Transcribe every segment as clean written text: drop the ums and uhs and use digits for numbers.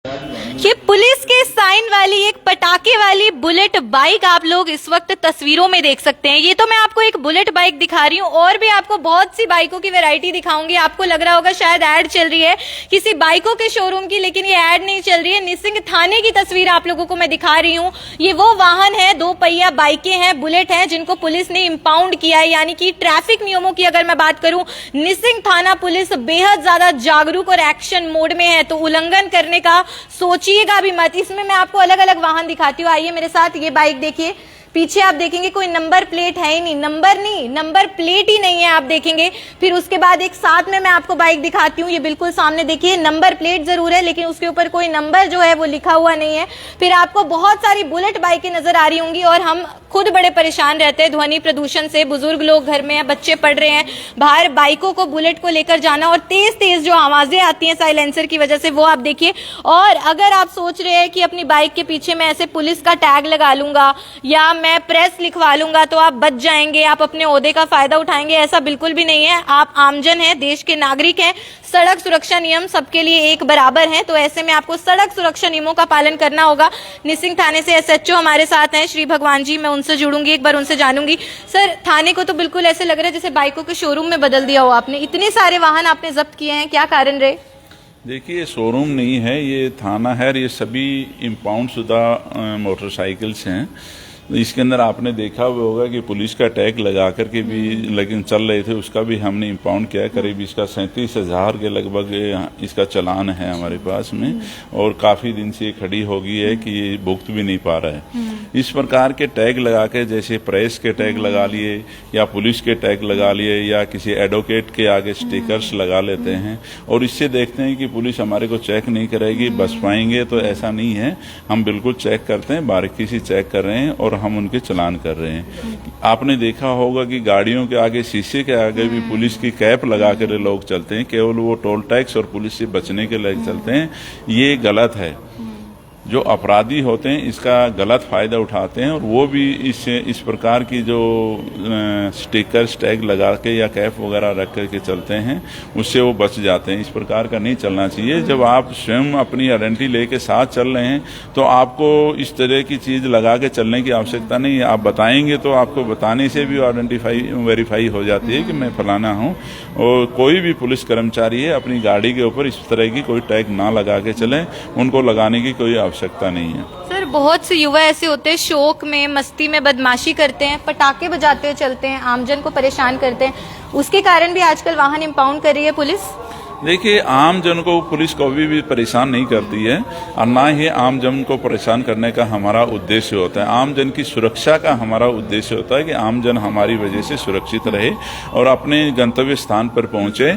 ये पुलिस के साइन वाली एक पटाखे वाली बुलेट बाइक आप लोग इस वक्त तस्वीरों में देख सकते हैं। ये तो मैं आपको एक बुलेट बाइक दिखा रही हूँ, और भी आपको बहुत सी बाइकों की वैरायटी दिखाऊंगी। आपको लग रहा होगा शायद ऐड चल रही है किसी बाइकों के शोरूम की, लेकिन ये ऐड नहीं चल रही है। निसिंग थाने की तस्वीर आप लोगों को मैं दिखा रही हूँ। ये वो वाहन है, 2 पहिया बाइकें हैं, बुलेट हैं, जिनको पुलिस ने इंपाउंड किया है। यानी कि ट्रैफिक नियमों की अगर मैं बात करूं, निसिंग थाना पुलिस बेहद ज्यादा जागरूक और एक्शन मोड में है, तो उल्लंघन करने का सोचिएगा भी मत। इसमें मैं आपको अलग अलग वाहन दिखाती हूँ, आइए मेरे साथ। ये बाइक देखिए, पीछे आप देखेंगे कोई नंबर प्लेट है ही नहीं, नंबर प्लेट ही नहीं है, आप देखेंगे। फिर उसके बाद एक साथ में मैं आपको बाइक दिखाती हूँ, ये बिल्कुल सामने देखिए, नंबर प्लेट जरूर है लेकिन उसके ऊपर कोई नंबर जो है वो लिखा हुआ नहीं है। फिर आपको बहुत सारी बुलेट बाइकें नजर आ रही होंगी, और हम खुद बड़े परेशान रहते हैं ध्वनि प्रदूषण से। बुजुर्ग लोग घर में हैं, बच्चे पढ़ रहे हैं, बाहर बाइकों को बुलेट को लेकर जाना, और तेज तेज जो आवाजें आती हैं साइलेंसर की वजह से, वो आप देखिए। और अगर आप सोच रहे हैं कि अपनी बाइक के पीछे मैं ऐसे पुलिस का टैग लगा लूंगा या मैं प्रेस लिखवा लूंगा तो आप बच जाएंगे, आप अपने ओहदे का फायदा उठाएंगे, ऐसा बिल्कुल भी नहीं है। आप आमजन हैं, देश के नागरिक हैं, सड़क सुरक्षा नियम सबके लिए एक बराबर हैं, तो ऐसे में आपको सड़क सुरक्षा नियमों का पालन करना होगा। निसिंग थाने से एसएचओ हमारे साथ हैं श्री भगवान जी, मैं उनसे जुड़ूंगी, एक बार उनसे जानूंगी। सर, थाने को तो बिल्कुल ऐसे लग रहा है जैसे बाइकों के शोरूम में बदल दिया हो आपने। इतने सारे वाहन आपने जब्त किए हैं, क्या कारण रहे? देखिए, ये शोरूम नहीं है, ये थाना है। ये सभी इंपाउंड शुदा मोटरसाइकिल्स हैं। इसके अंदर आपने देखा हुआ होगा कि पुलिस का टैग लगा करके भी लेकिन चल रहे थे, उसका भी हमने इंपाउंड किया। करीब इसका 37,000 के लगभग इसका चालान है हमारे पास में, और काफ़ी दिन से ये खड़ी हो गई है कि ये भुगत भी नहीं पा रहा है। इस प्रकार के टैग लगा के, जैसे प्रेस के टैग लगा लिए या पुलिस के टैग लगा लिए या किसी एडवोकेट के आगे स्टिकर्स लगा लेते हैं, और इससे देखते हैं कि पुलिस हमारे को चेक नहीं करेगी, बच पाएंगे, तो ऐसा नहीं है। हम बिल्कुल चेक करते हैं, बारीकी से चेक कर रहे हैं और हम उनके चालान कर रहे हैं। आपने देखा होगा कि गाड़ियों के आगे, शीशे के आगे भी पुलिस की कैप लगा कर लोग चलते हैं, केवल वो टोल टैक्स और पुलिस से बचने के लिए चलते हैं। ये गलत है। जो अपराधी होते हैं इसका गलत फायदा उठाते हैं, और वो भी इस प्रकार की जो स्टिकर टैग लगा के या कैप वगैरह रख करके चलते हैं, उससे वो बच जाते हैं। इस प्रकार का नहीं चलना चाहिए। जब आप स्वयं अपनी आइडेंटिटी लेके साथ चल रहे हैं तो आपको इस तरह की चीज लगा के चलने की आवश्यकता नहीं है। आप बताएंगे तो आपको बताने से भी वेरीफाई हो जाती है कि मैं फलाना हूँ। और कोई भी पुलिस कर्मचारी है, अपनी गाड़ी के ऊपर इस तरह की कोई टैग ना लगा के चले, उनको लगाने की कोई आवश्यकता नहीं है। सर, बहुत से युवा ऐसे होते हैं, शौक में, मस्ती में बदमाशी करते हैं, पटाखे बजाते हुए चलते हैं, आमजन को परेशान करते हैं। उसके कारण भी आजकल वाहन इंपाउंड कर रही है पुलिस। देखिए, आम जन को पुलिस कभी भी परेशान नहीं करती है, और ना ही आम जन को परेशान करने का हमारा उद्देश्य होता है। आम जन की सुरक्षा का हमारा उद्देश्य होता है कि आम जन हमारी वजह से सुरक्षित रहे और अपने गंतव्य स्थान पर पहुंचे।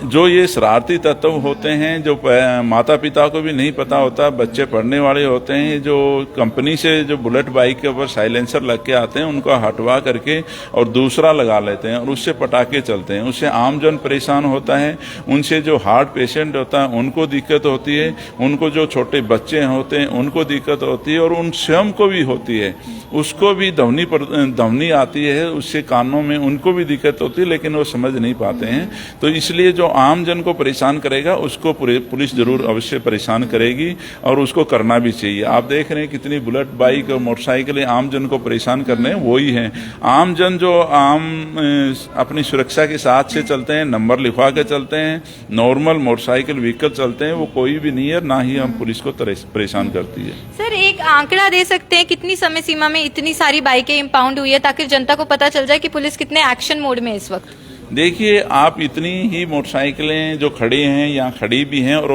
जो ये शरारती तत्व होते हैं, जो माता पिता को भी नहीं पता होता, बच्चे पढ़ने वाले होते हैं, जो कंपनी से जो बुलेट बाइक के ऊपर साइलेंसर लग के आते हैं, उनको हटवा करके और दूसरा लगा लेते हैं और उससे पटाखे चलते हैं। उससे आम जन परेशान होता है, उनसे जो हार्ट पेशेंट होता है उनको दिक्कत होती है, उनको जो छोटे बच्चे होते हैं उनको दिक्कत होती है, और उन स्वयं को भी होती है। उसको भी ध्वनि आती है, उससे कानों में उनको भी दिक्कत होती है, लेकिन वो समझ नहीं पाते हैं। तो इसलिए जो आम जन को परेशान करेगा उसको पुलिस जरूर अवश्य परेशान करेगी, और उसको करना भी चाहिए। आप देख रहे हैं कितनी बुलेट बाइक और मोटरसाइकिलें आम जन को परेशान करने वही हैं। आम जन जो अपनी सुरक्षा के साथ से चलते हैं, नंबर लिखवा के चलते हैं, नॉर्मल मोटरसाइकिल व्हीकल चलते हैं, वो कोई भी नहीं है, ना ही हम पुलिस को परेशान करती है। सर, एक आंकड़ा दे सकते हैं कितनी समय सीमा में इतनी सारी बाइकें इंपाउंड हुई है, ताकि जनता को पता चल जाए कि पुलिस कितने एक्शन मोड में है इस वक्त? देखिए, आप इतनी ही मोटरसाइकिलें जो खड़ी हैं या खड़ी भी हैं और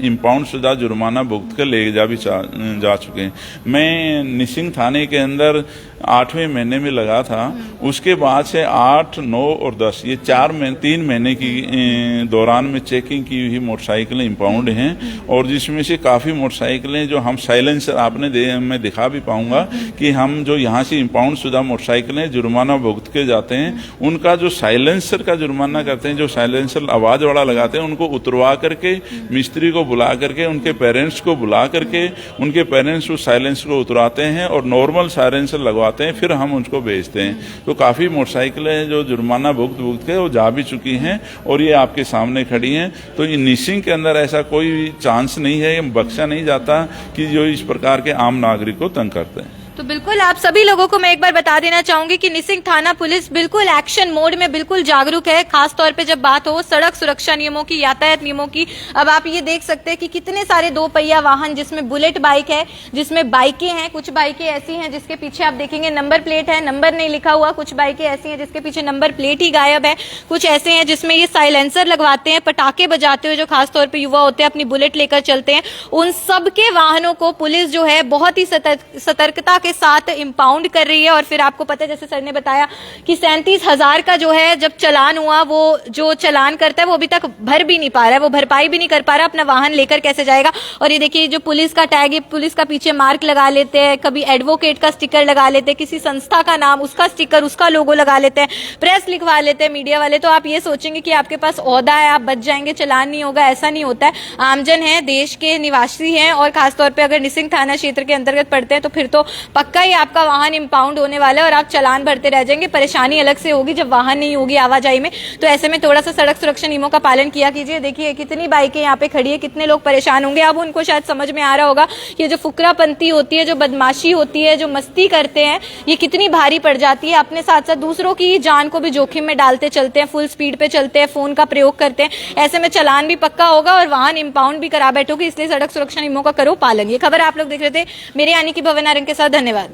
इंपाउंड शुदा जुर्माना भुगत कर ले जा चुके हैं। मैं निसिंग थाने के अंदर 8वें महीने में लगा था, उसके बाद से 8, 9 और 10 ये 3 महीने की दौरान में चेकिंग की हुई मोटरसाइकिलें इंपाउंड हैं, और जिसमें से काफ़ी मोटरसाइकिलें जो हम साइलेंसर मैं दिखा भी पाऊंगा कि हम जो यहाँ से इंपाउंड शुदा मोटरसाइकिलें जुर्माना भुगत के जाते हैं, उनका जो साइलेंसर का जुर्माना करते हैं, जो साइलेंसर आवाज वाला लगाते हैं, उनको उतरवा करके मिस्त्री को बुला करके, उनके पेरेंट्स को बुला करके, उनके पेरेंट्स उस साइलेंसर को उतराते हैं और नॉर्मल साइलेंसर लगवा करवाते हैं, फिर हम उनको बेचते हैं। तो काफ़ी मोटरसाइकिलें हैं जो जुर्माना भुगत के वो जा भी चुकी हैं और ये आपके सामने खड़ी हैं। तो ये निसिंग के अंदर ऐसा कोई चांस नहीं है, ये बख्शा नहीं जाता कि जो इस प्रकार के आम नागरिक को तंग करते हैं। तो बिल्कुल आप सभी लोगों को मैं एक बार बता देना चाहूंगी कि निसिंग थाना पुलिस बिल्कुल एक्शन मोड में बिल्कुल जागरूक है, खास तौर पे जब बात हो सड़क सुरक्षा नियमों की, यातायात नियमों की। अब आप ये देख सकते हैं कि कितने सारे दो पहिया वाहन, जिसमें बुलेट बाइक है, जिसमें बाइकें हैं, कुछ बाइकें ऐसी हैं जिसके पीछे आप देखेंगे नंबर प्लेट है, नंबर नहीं लिखा हुआ, कुछ बाइकें ऐसी हैं जिसके पीछे नंबर प्लेट ही गायब है, कुछ ऐसे हैं जिसमें ये साइलेंसर लगवाते हैं, पटाखे बजाते हुए जो खासतौर पर युवा होते हैं अपनी बुलेट लेकर चलते हैं। उन सबके वाहनों को पुलिस जो है बहुत ही सतर्कता के साथ इंपाउंड कर रही है। और फिर आपको पता है, जैसे सर ने बताया कि 37,000 का जो है जब चालान हुआ, वो जो चालान करता है वो अभी तक भर भी नहीं पा रहा है, वो भरपाई भी नहीं कर पा रहा, अपना वाहन लेकर कैसे जाएगा। और ये देखिए जो पुलिस का टैग है, पुलिस का पीछे मार्क लगा लेते हैं, कभी एडवोकेट का स्टिकर लगा लेते हैं, किसी संस्था का नाम, उसका स्टिकर, उसका लोगो लगा लेते हैं, प्रेस लिखवा लेते हैं मीडिया वाले। तो आप ये सोचेंगे कि आपके पास ओहदा है, आप बच जाएंगे, चालान नहीं होगा, ऐसा नहीं होता है। आमजन है, देश के निवासी हैं और खासतौर पर अगर निसिंग थाना क्षेत्र के अंतर्गत पड़ते हैं तो फिर तो पक्का ही आपका वाहन इंपाउंड होने वाला है और आप चालान भरते रह जाएंगे। परेशानी अलग से होगी जब वाहन नहीं होगी आवाजाही में। तो ऐसे में थोड़ा सा सड़क सुरक्षा नियमों का पालन किया कीजिए। देखिए कितनी बाइकें यहाँ पे खड़ी है, कितने लोग परेशान होंगे। अब उनको शायद समझ में आ रहा होगा कि जो फुकरापंती होती है, जो बदमाशी होती है, जो मस्ती करते हैं, ये कितनी भारी पड़ जाती है। अपने साथ साथ दूसरों की जान को भी जोखिम में डालते चलते हैं, फुल स्पीड पे चलते हैं, फोन का प्रयोग करते हैं। ऐसे में चालान भी पक्का होगा और वाहन इंपाउंड भी करा बैठोगे। इसलिए सड़क सुरक्षा नियमों का करो पालन। ये खबर आप लोग देख रहे थे मेरे यानी कि भवन आरंग के साथ। धन्यवाद।